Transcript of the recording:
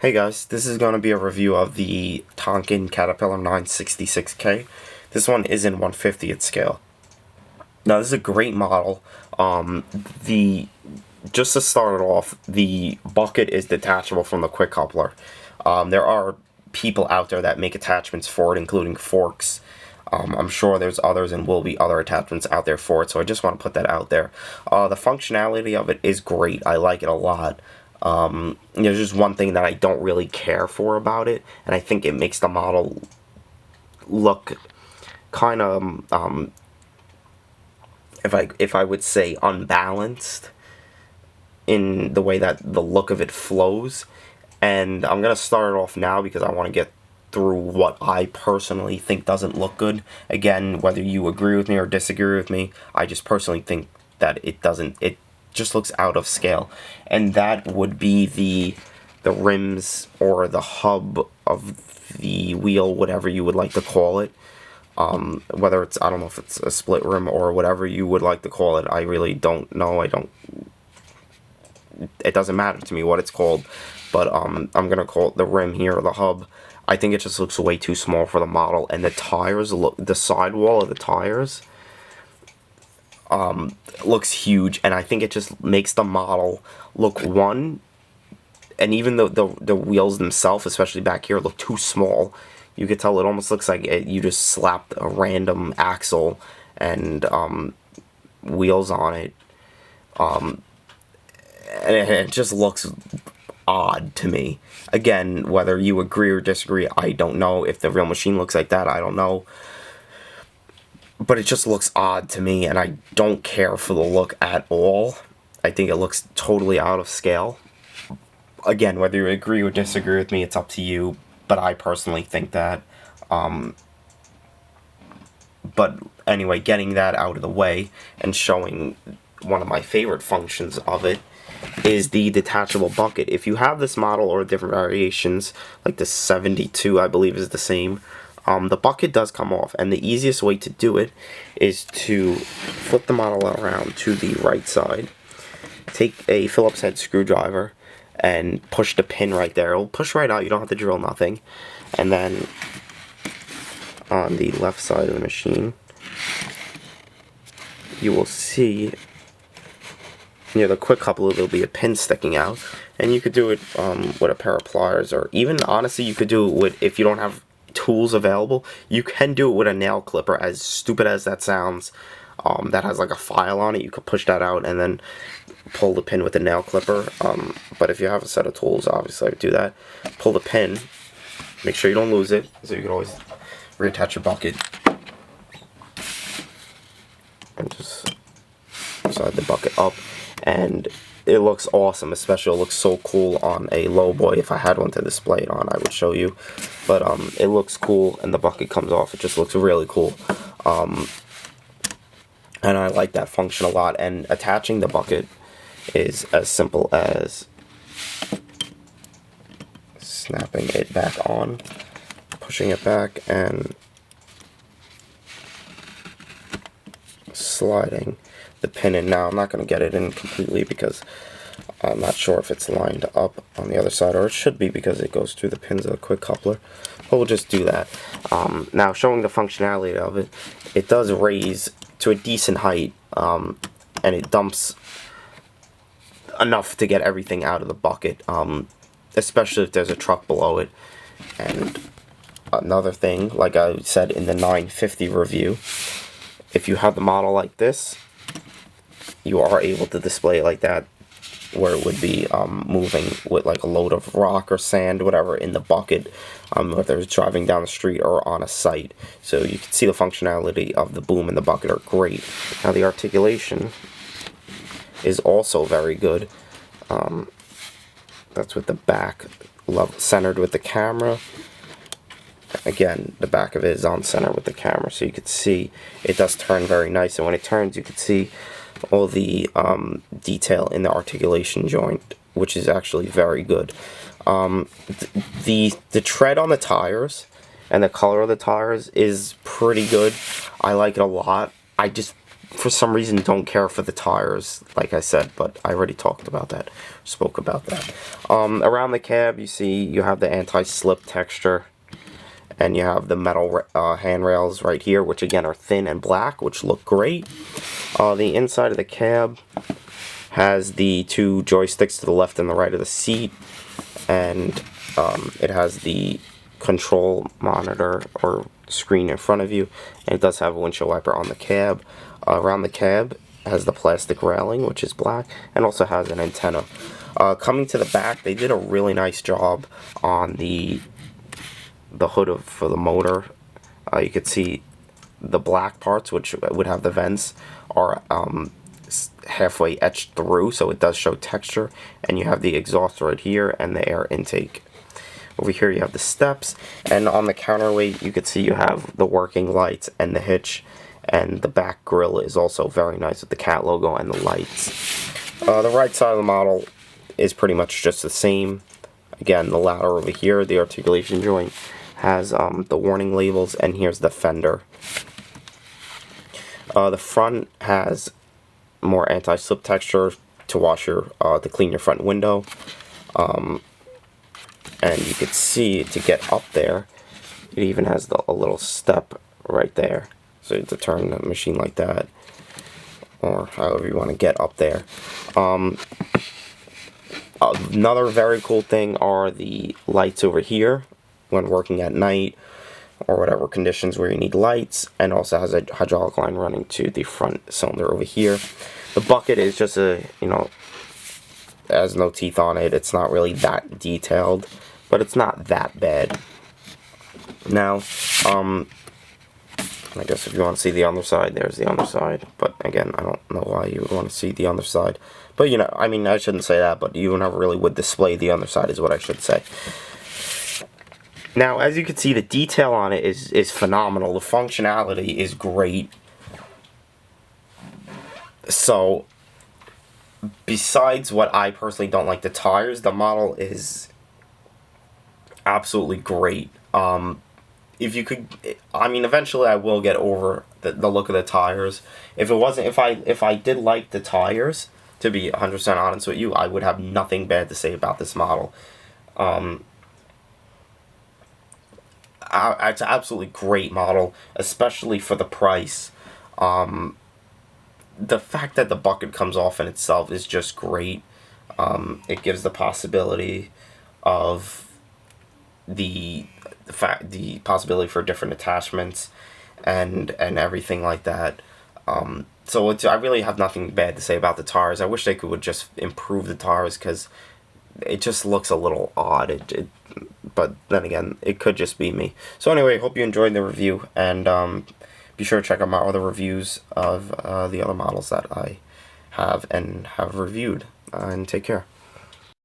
Hey guys, this is going to be a review of the Tonkin Caterpillar 966K. This one is in 1/50th scale. Now this is a great model. The Just to start it off, the bucket is detachable from the quick coupler. There are people out there that make attachments for it, including forks. I'm sure there's others and will be other attachments out there for it, so I just want to put that out there. The functionality of it is great. I like it a lot. There's just one thing that I don't really care for about it, and I think it makes the model look kind of, if I would say, unbalanced in the way that the look of it flows. And I'm gonna start it off now because I want to get through what I personally think doesn't look good. Again, whether you agree with me or disagree with me, I just personally think that it just looks out of scale. And that would be the rims or the hub of the wheel, whatever you would like to call it. Whether it's, I don't know if it's a split rim or whatever you would like to call it. I really don't know. It doesn't matter to me what it's called, but I'm gonna call it the rim here, or the hub. I think it just looks way too small for the model, and the tires look, the sidewall of the tires looks huge, and I think it just makes the model look, one, and even the wheels themselves, especially back here, look too small. You could tell it almost looks like you just slapped a random axle and wheels on it. And it just looks odd to me. Again, whether you agree or disagree, I don't know. If the real machine looks like that, I don't know. But it just looks odd to me, and I don't care for the look at all. I think it looks totally out of scale. Again, whether you agree or disagree with me, it's up to you. But I personally think that. But anyway, getting that out of the way and showing one of my favorite functions of it is the detachable bucket. If you have this model or different variations, like the 72 I believe is the same, the bucket does come off, and the easiest way to do it is to flip the model around to the right side, take a Phillips head screwdriver and push the pin right there. It'll push right out, you don't have to drill nothing. And then on the left side of the machine, you will see near the quick coupler there'll be a pin sticking out, and you could do it with a pair of pliers, or even honestly you could do it with, if you don't have tools available, you can do it with a nail clipper. As stupid as that sounds, that has like a file on it, you could push that out and then pull the pin with the nail clipper. But if you have a set of tools, obviously I would do that. Pull the pin, make sure you don't lose it, so you can always reattach your bucket and just slide the bucket up. And it looks awesome, especially it looks so cool on a lowboy. If I had one to display it on, I would show you. But it looks cool, and the bucket comes off. It just looks really cool. And I like that function a lot. And attaching the bucket is as simple as snapping it back on, pushing it back, and sliding the pin in. Now I'm not going to get it in completely because I'm not sure if it's lined up on the other side, or it should be because it goes through the pins of the quick coupler, but we'll just do that. Now, showing the functionality of it, it does raise to a decent height, and it dumps enough to get everything out of the bucket, especially if there's a truck below it. And another thing, like I said in the 950 review, if you have the model like this, you are able to display it like that, where it would be moving with like a load of rock or sand, whatever, in the bucket, whether it's driving down the street or on a site. So you can see the functionality of the boom and the bucket are great. Now the articulation is also very good. That's with the back centered with the camera. Again, the back of it is on center with the camera, so you can see it does turn very nice, and when it turns you can see all the detail in the articulation joint, which is actually very good. The tread on the tires and the color of the tires is pretty good. I like it a lot. I just for some reason don't care for the tires, like I said, but I already spoke about that. Around the cab, you see you have the anti-slip texture, and you have the metal handrails right here, which again are thin and black, which look great. The inside of the cab has the two joysticks to the left and the right of the seat, and it has the control monitor or screen in front of you, and it does have a windshield wiper on the cab. Around the cab has the plastic railing, which is black, and also has an antenna. Coming to the back, they did a really nice job on the hood for the motor. You could see the black parts, which would have the vents, are halfway etched through, so it does show texture. And you have the exhaust right here and the air intake. Over here you have the steps, and on the counterweight you could see you have the working lights and the hitch, and the back grille is also very nice with the cat logo and the lights. The right side of the model is pretty much just the same. Again, the ladder over here, the articulation joint, has the warning labels, and here's the fender. The front has more anti-slip texture to clean your front window. And you could see to get up there, it even has a little step right there. So to turn the machine like that, or however you want to get up there. Another very cool thing are the lights over here when working at night or whatever conditions where you need lights, and also has a hydraulic line running to the front cylinder over here. The bucket is just has no teeth on it. It's not really that detailed, but it's not that bad. Now, I guess if you want to see the underside, there's the underside. But again, I don't know why you would want to see the underside. But, you know, I mean, I shouldn't say that, but you never really would display the underside is what I should say. Now, as you can see, the detail on it is phenomenal. The functionality is great. So, besides what I personally don't like, the tires, the model is absolutely great. If you could, I mean, eventually I will get over the look of the tires. If I did like the tires, to be 100% honest with you, I would have nothing bad to say about this model. It's an absolutely great model, especially for the price. The fact that the bucket comes off in itself is just great. It gives the possibility of the possibility for different attachments and everything like that. So I really have nothing bad to say about the tires. I wish they would just improve the tires, because it just looks a little odd. But then again, it could just be me. So anyway, hope you enjoyed the review, and be sure to check out my other reviews of the other models that I have reviewed. And take care.